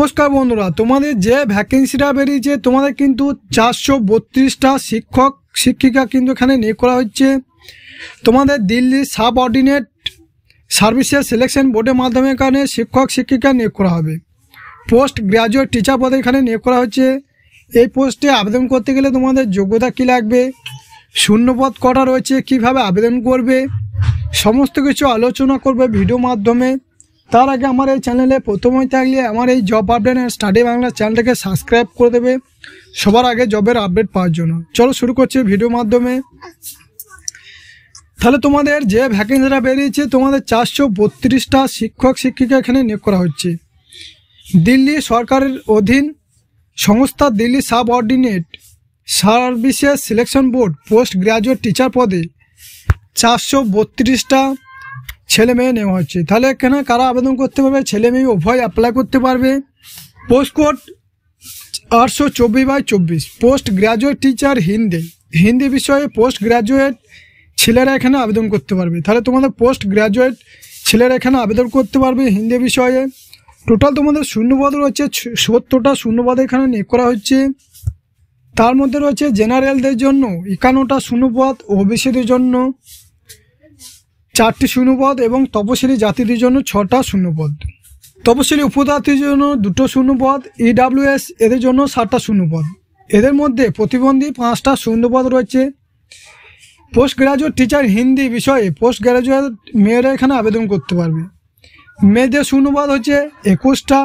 নমস্কার বন্ধুরা, তোমাদের যে ভ্যাকেন্সিটা বেরিয়েছে তোমাদের কিন্তু 432টা শিক্ষক শিক্ষিকা কিন্তু এখানে নিয়োগ করা হচ্ছে। তোমাদের দিল্লি সাবঅর্ডিনেট সার্ভিসেস সিলেকশন বোর্ডের মাধ্যমে এখানে শিক্ষক শিক্ষিকা নিয়োগ করা হবে। পোস্ট গ্র্যাজুয়েট টিচার পদে এখানে নিয়োগ করা হচ্ছে। এই পোস্টে আবেদন করতে গেলে তোমাদের যোগ্যতা কী লাগবে, শূন্যপদ কটা রয়েছে, কিভাবে আবেদন করবে, সমস্ত কিছু আলোচনা করবে ভিডিও মাধ্যমে। তার আগে আমার এই চ্যানেলে প্রথমেই থাকলে আমার এই job update and study Bangla চ্যানেলটাকে সাবস্ক্রাইব করে দেবে সবার আগে জবের আপডেট পাওয়ার জন্য। চলো শুরু করছি ভিডিও মাধ্যমে। তাহলে তোমাদের যে ভ্যাকেন্সিটা বেরিয়েছে তোমাদের 432টা শিক্ষক শিক্ষিকা এখানে নিয়োগ করা হচ্ছে। দিল্লি সরকারের অধীন সংস্থা Delhi subordinate services selection board post graduate teacher পদে 432টা ছেলে মেয়ে নেওয়া হচ্ছে। তাহলে এখানে কারা আবেদন করতে পারবে? ছেলে মেয়ে উভয় অ্যাপ্লাই করতে পারবে। Post code 824/24। Post graduate teacher Hindi বিষয়ে পোস্ট গ্র্যাজুয়েট ছেলেরা এখানে আবেদন করতে পারবে। তাহলে তোমাদের পোস্ট গ্র্যাজুয়েট ছেলেরা এখানে আবেদন করতে পারবে হিন্দি বিষয়ে। টোটাল তোমাদের শূন্যপদ রয়েছে 70টা শূন্যপদ এখানে নিয়োগ করা হচ্ছে। তার মধ্যে রয়েছে জেনারেলদের জন্য 51টা শূন্যপদ, ওবিসিদের জন্য 4টি শূন্যপদ এবং তপশিলি জাতিদের জন্য 6টা শূন্যপদ। তপশিলি উপজাতির জন্য 2টো শূন্যপদ, EWS এদের জন্য 7টা শূন্যপদ। এদের মধ্যে প্রতিবন্ধী 5টা শূন্যপদ রয়েছে। পোস্ট গ্র্যাজুয়েট টিচার হিন্দি বিষয়ে পোস্ট গ্র্যাজুয়েট মেয়েরা এখানে আবেদন করতে পারবে। মেয়েদের শূন্যপদ হচ্ছে 21টা,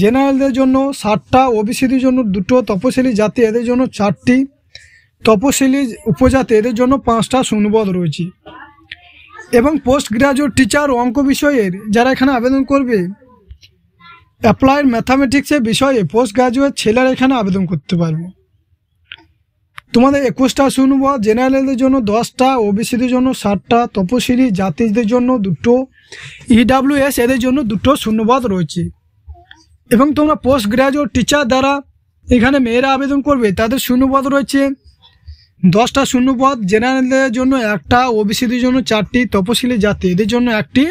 জেনারেলদের জন্য 7টা, ওবিসিদের জন্য 2টো, তপশিলি জাতি এদের জন্য 4টি, তপশিলি উপজাতি এদের জন্য 5টা শূন্যপদ রয়েছে। এবং পোস্ট গ্র্যাজুয়েট টিচার অঙ্ক বিষয়ের যারা এখানে আবেদন করবে, অ্যাপ্লাইড ম্যাথামেটিক্সের বিষয়ে পোস্ট গ্র্যাজুয়েট ছেলেরা এখানে আবেদন করতে পারবে। তোমাদের 21টা শূন্যপদ, জেনারেলদের জন্য 10টা, ওবিসিদের জন্য 7টা, তপশিলি জাতিদের জন্য 2টো, EWS এদের জন্য 2টো শূন্যপদ রয়েছে। এবং তোমরা পোস্ট গ্র্যাজুয়েট টিচার দ্বারা এখানে মেয়েরা আবেদন করবে, তাদের শূন্যপদ রয়েছে 10টা শূন্যপদ, জেনারেলদের জন্য 1টা, ওবিসিদের জন্য 4টি, তপশিলি জাতি এদের জন্য 1টি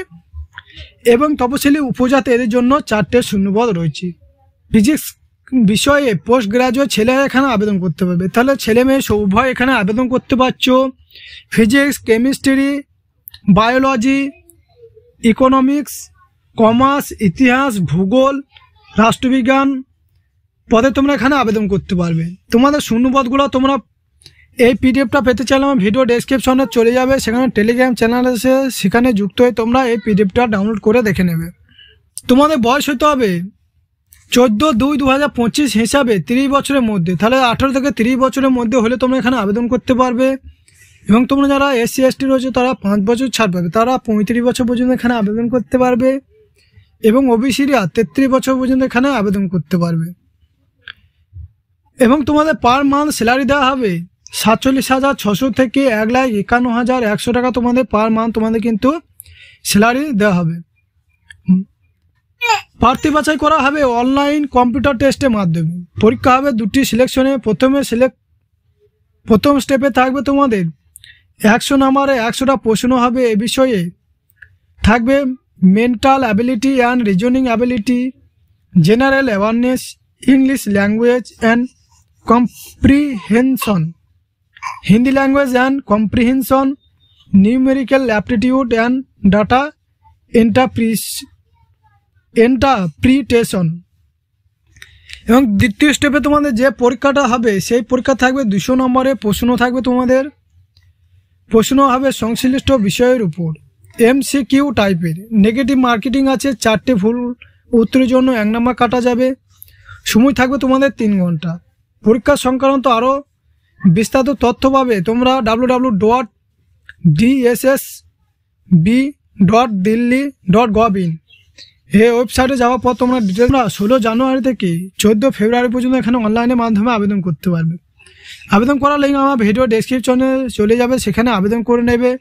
এবং তপশিলি উপজাতি এদের জন্য 4টে শূন্যপদ রয়েছে। ফিজিক্স বিষয়ে পোস্ট গ্র্যাজুয়েট ছেলেরা এখানে আবেদন করতে পারবে। তাহলে ছেলে মেয়ে উভয় এখানে আবেদন করতে পারছো। Physics, chemistry, biology, economics, commerce, ইতিহাস, ভূগোল, রাষ্ট্রবিজ্ঞান পদে তোমরা এখানে আবেদন করতে পারবে। তোমাদের শূন্যপদগুলো তোমরা এই পিডিএফটা পেতে চাইলে আমার ভিডিও ডেসক্রিপশনে চলে যাবে, সেখানে টেলিগ্রাম চ্যানেল আছে, সেখানে যুক্ত হয়ে তোমরা এই পিডিএফটা ডাউনলোড করে দেখে নেবে। তোমাদের বয়স হতে হবে 14/2/2025 হিসাবে 30 বছরের মধ্যে। তাহলে 18 থেকে 30 বছরের মধ্যে হলে তোমরা এখানে আবেদন করতে পারবে। এবং তোমরা যারা SC ST রয়েছে তারা 5 বছর ছাড় পাবে, তারা 35 বছর পর্যন্ত এখানে আবেদন করতে পারবে। এবং ওবিসিরা 33 বছর পর্যন্ত এখানে আবেদন করতে পারবে। এবং তোমাদের পার মান্থ স্যালারি দেওয়া হবে 47,600 থেকে 1,51,100 টাকা তোমাদের পার মান্থ তোমাদের কিন্তু স্যালারি দেওয়া হবে। প্রার্থী বাছাই করা হবে অনলাইন কম্পিউটার টেস্টের মাধ্যমে। পরীক্ষা হবে 2টি সিলেকশনে। প্রথম স্টেপে থাকবে তোমাদের 100 নম্বরে 100টা প্রশ্ন হবে। এ বিষয়ে থাকবে mental ability and reasoning ability, general awareness, English language and comprehension, Hindi language and comprehension, numerical aptitude and data interpretation. এবং দ্বিতীয় স্টেপে তোমাদের যে পরীক্ষাটা হবে সেই পরীক্ষা থাকবে 200 নম্বরে। প্রশ্ন থাকবে তোমাদের, প্রশ্ন হবে সংশ্লিষ্ট বিষয়ের উপর, MCQ টাইপের। নেগেটিভ মার্কেটিং আছে, 4টে ভুল উত্তরের জন্য 1 নম্বর কাটা যাবে। সময় থাকবে তোমাদের 3 ঘন্টা। পরীক্ষা সংক্রান্ত আরও বিস্তারিত তথ্য পাবে তোমরা www.dssb.delhi.gov.in এই ওয়েবসাইটে যাওয়ার পর তোমরা ডিটেলস 16 জানুয়ারি থেকে 14 ফেব্রুয়ারি পর্যন্ত এখানে অনলাইনের মাধ্যমে আবেদন করতে পারবে। আবেদন করার লিঙ্ক আমার ভিডিও ডেসক্রিপশনে চলে যাবে, সেখানে আবেদন করে নেবে।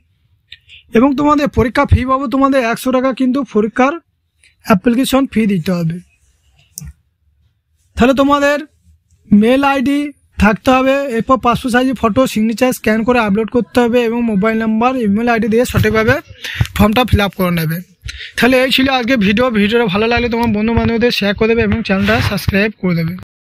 এবং তোমাদের পরীক্ষা ফি পাবো তোমাদের 100 টাকা, কিন্তু পরীক্ষার অ্যাপ্লিকেশন ফি দিতে হবে। তাহলে তোমাদের মেল আইডি থাকতে হবে, এরপর passport size photo, signature scan করে আপলোড করতে হবে এবং মোবাইল নাম্বার, ইমেল আইডি দিয়ে সঠিকভাবে ফর্মটা ফিল আপ করে নেবে। তাহলে এই ছিল আজকে ভিডিওটা ভালো লাগলে তোমার বন্ধু বান্ধবদের শেয়ার করে দেবে এবং চ্যানেলটা সাবস্ক্রাইব করে দেবে।